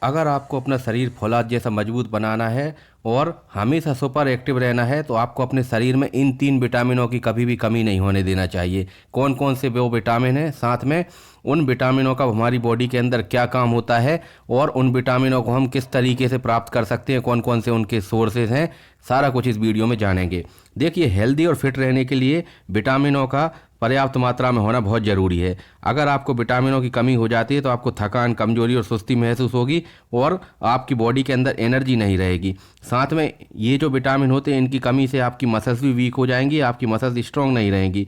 अगर आपको अपना शरीर फौलाद जैसा मजबूत बनाना है और हमेशा सुपर एक्टिव रहना है तो आपको अपने शरीर में इन 3 विटामिनों की कभी भी कमी नहीं होने देना चाहिए। कौन कौन से वो विटामिन हैं, साथ में उन विटामिनों का हमारी बॉडी के अंदर क्या काम होता है और उन विटामिनों को हम किस तरीके से प्राप्त कर सकते हैं, कौन कौन से उनके सोर्सेज हैं, सारा कुछ इस वीडियो में जानेंगे। देखिए, हेल्दी और फिट रहने के लिए विटामिनों का पर्याप्त मात्रा में होना बहुत ज़रूरी है। अगर आपको विटामिनों की कमी हो जाती है तो आपको थकान, कमजोरी और सुस्ती महसूस होगी और आपकी बॉडी के अंदर एनर्जी नहीं रहेगी। साथ में ये जो विटामिन होते हैं, इनकी कमी से आपकी मसल्स भी वीक हो जाएंगी, आपकी मसल्स स्ट्रांग नहीं रहेंगी।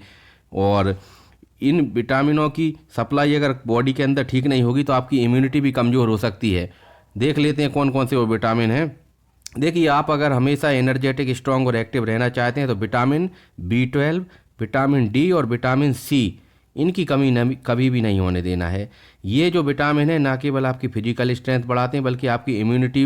और इन विटामिनों की सप्लाई अगर बॉडी के अंदर ठीक नहीं होगी तो आपकी इम्यूनिटी भी कमज़ोर हो सकती है। देख लेते हैं कौन कौन से वो विटामिन हैं। देखिए, आप अगर हमेशा एनर्जेटिक, स्ट्रांग और एक्टिव रहना चाहते हैं तो विटामिन B12, विटामिन डी और विटामिन सी, इनकी कमी कभी भी नहीं होने देना है। ये जो विटामिन है ना केवल आपकी फिजिकल स्ट्रेंथ बढ़ाते हैं बल्कि आपकी इम्यूनिटी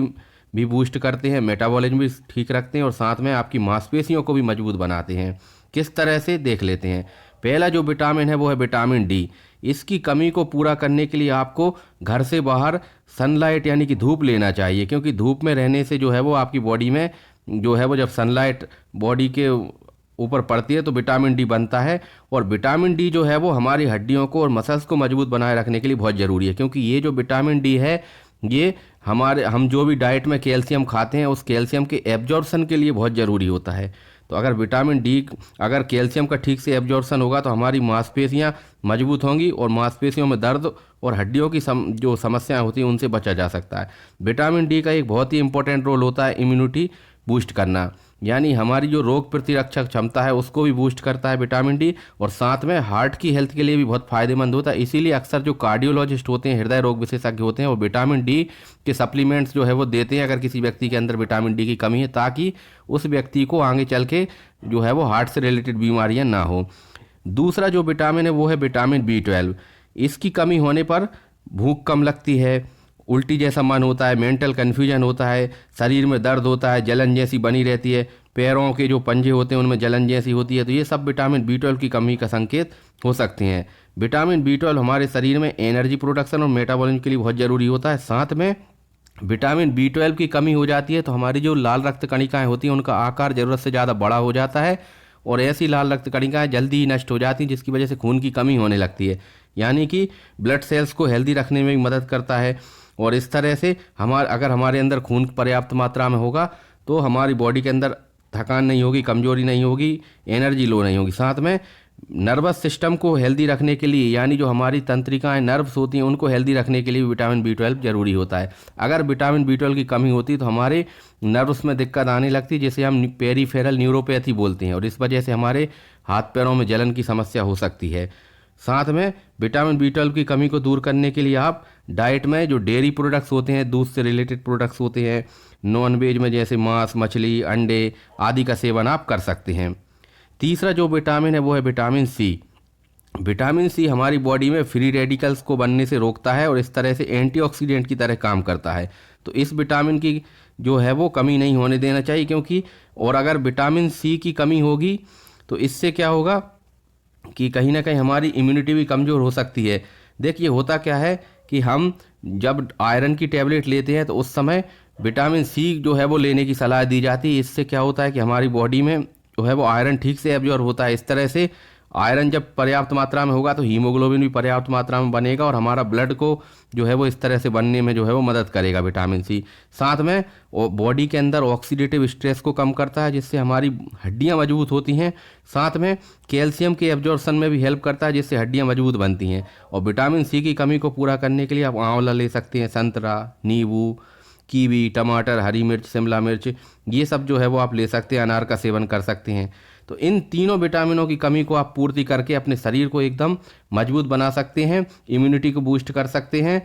भी बूस्ट करते हैं, मेटाबॉलिज्म भी ठीक रखते हैं और साथ में आपकी मांसपेशियों को भी मजबूत बनाते हैं। किस तरह से, देख लेते हैं। पहला जो विटामिन है वो है विटामिन डी। इसकी कमी को पूरा करने के लिए आपको घर से बाहर सनलाइट यानी कि धूप लेना चाहिए, क्योंकि धूप में रहने से जो है वो आपकी बॉडी में जो है वो जब सनलाइट बॉडी के ऊपर पड़ती है तो विटामिन डी बनता है। और विटामिन डी जो है वो हमारी हड्डियों को और मसल्स को मजबूत बनाए रखने के लिए बहुत ज़रूरी है, क्योंकि ये जो विटामिन डी है ये हम जो भी डाइट में कैल्शियम खाते हैं उस कैल्शियम के एब्जॉर्प्शन के लिए बहुत ज़रूरी होता है। तो अगर विटामिन डी, अगर कैल्शियम का ठीक से एब्जॉर्प्शन होगा तो हमारी मांसपेशियां मजबूत होंगी और मांसपेशियों में दर्द और हड्डियों की जो समस्याएं होती हैं उनसे बचा जा सकता है। विटामिन डी का एक बहुत ही इंपॉर्टेंट रोल होता है इम्यूनिटी बूस्ट करना, यानी हमारी जो रोग प्रतिरक्षक क्षमता है उसको भी बूस्ट करता है विटामिन डी। और साथ में हार्ट की हेल्थ के लिए भी बहुत फायदेमंद होता है। इसीलिए अक्सर जो कार्डियोलॉजिस्ट होते हैं, हृदय रोग विशेषज्ञ होते हैं, वो विटामिन डी के सप्लीमेंट्स जो है वो देते हैं अगर किसी व्यक्ति के अंदर विटामिन डी की कमी है, ताकि उस व्यक्ति को आगे चल के जो है वो हार्ट से रिलेटेड बीमारियां ना हो। दूसरा जो विटामिन है वो है विटामिन B12। इसकी कमी होने पर भूख कम लगती है, उल्टी जैसा मन होता है, मेंटल कन्फ्यूजन होता है, शरीर में दर्द होता है, जलन जैसी बनी रहती है, पैरों के जो पंजे होते हैं उनमें जलन जैसी होती है। तो ये सब विटामिन B12 की कमी का संकेत हो सकते हैं। विटामिन B12 हमारे शरीर में एनर्जी प्रोडक्शन और मेटाबॉलिज्म के लिए बहुत ज़रूरी होता है। साथ में विटामिन B12 की कमी हो जाती है तो हमारी जो लाल रक्त कणिकाएँ होती हैं उनका आकार ज़रूरत से ज़्यादा बड़ा हो जाता है और ऐसी लाल रक्त कणिकाएँ जल्दी ही नष्ट हो जाती हैं, जिसकी वजह से खून की कमी होने लगती है, यानी कि ब्लड सेल्स को हेल्दी रखने में भी मदद करता है। और इस तरह से अगर हमारे अंदर खून पर्याप्त मात्रा में होगा तो हमारी बॉडी के अंदर थकान नहीं होगी, कमजोरी नहीं होगी, एनर्जी लो नहीं होगी। साथ में नर्वस सिस्टम को हेल्दी रखने के लिए, यानी जो हमारी तंत्रिकाएं, नर्व्स होती हैं, उनको हेल्दी रखने के लिए विटामिन B12 जरूरी होता है। अगर विटामिन B12 की कमी होती है तो हमारे नर्व्स में दिक्कत आने लगती है, जिसे हम पेरीफेरल न्यूरोपैथी बोलते हैं, और इस वजह से हमारे हाथ पैरों में जलन की समस्या हो सकती है। साथ में विटामिन B12 की कमी को दूर करने के लिए आप डाइट में जो डेयरी प्रोडक्ट्स होते हैं, दूध से रिलेटेड प्रोडक्ट्स होते हैं, नॉन वेज में जैसे मांस, मछली, अंडे आदि का सेवन आप कर सकते हैं। तीसरा जो विटामिन है वो है विटामिन सी। विटामिन सी हमारी बॉडी में फ्री रेडिकल्स को बनने से रोकता है और इस तरह से एंटीऑक्सीडेंट की तरह काम करता है। तो इस विटामिन की जो है वो कमी नहीं होने देना चाहिए, क्योंकि और अगर विटामिन सी की कमी होगी तो इससे क्या होगा कि कहीं ना कहीं हमारी इम्यूनिटी भी कमज़ोर हो सकती है। देखिए, होता क्या है कि हम जब आयरन की टैबलेट लेते हैं तो उस समय विटामिन सी जो है वो लेने की सलाह दी जाती है। इससे क्या होता है कि हमारी बॉडी में जो है वो आयरन ठीक से एब्जॉर्ब होता है। इस तरह से आयरन जब पर्याप्त मात्रा में होगा तो हीमोग्लोबिन भी पर्याप्त मात्रा में बनेगा और हमारा ब्लड को जो है वो इस तरह से बनने में जो है वो मदद करेगा विटामिन सी। साथ में बॉडी के अंदर ऑक्सीडेटिव स्ट्रेस को कम करता है, जिससे हमारी हड्डियां मजबूत होती हैं। साथ में कैल्शियम के एब्जॉर्प्शन में भी हेल्प करता है, जिससे हड्डियां मजबूत बनती हैं। और विटामिन सी की कमी को पूरा करने के लिए आप आंवला ले सकते हैं, संतरा, नींबू, कीवी, टमाटर, हरी मिर्च, शिमला मिर्च, ये सब जो है वो आप ले सकते हैं। अनार का सेवन कर सकते हैं। तो इन तीनों विटामिनों की कमी को आप पूर्ति करके अपने शरीर को एकदम मजबूत बना सकते हैं, इम्यूनिटी को बूस्ट कर सकते हैं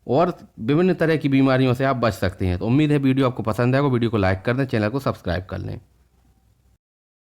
और विभिन्न तरह की बीमारियों से आप बच सकते हैं। तो उम्मीद है वीडियो आपको पसंद आएगा। वीडियो को लाइक कर दें, चैनल को सब्सक्राइब कर लें।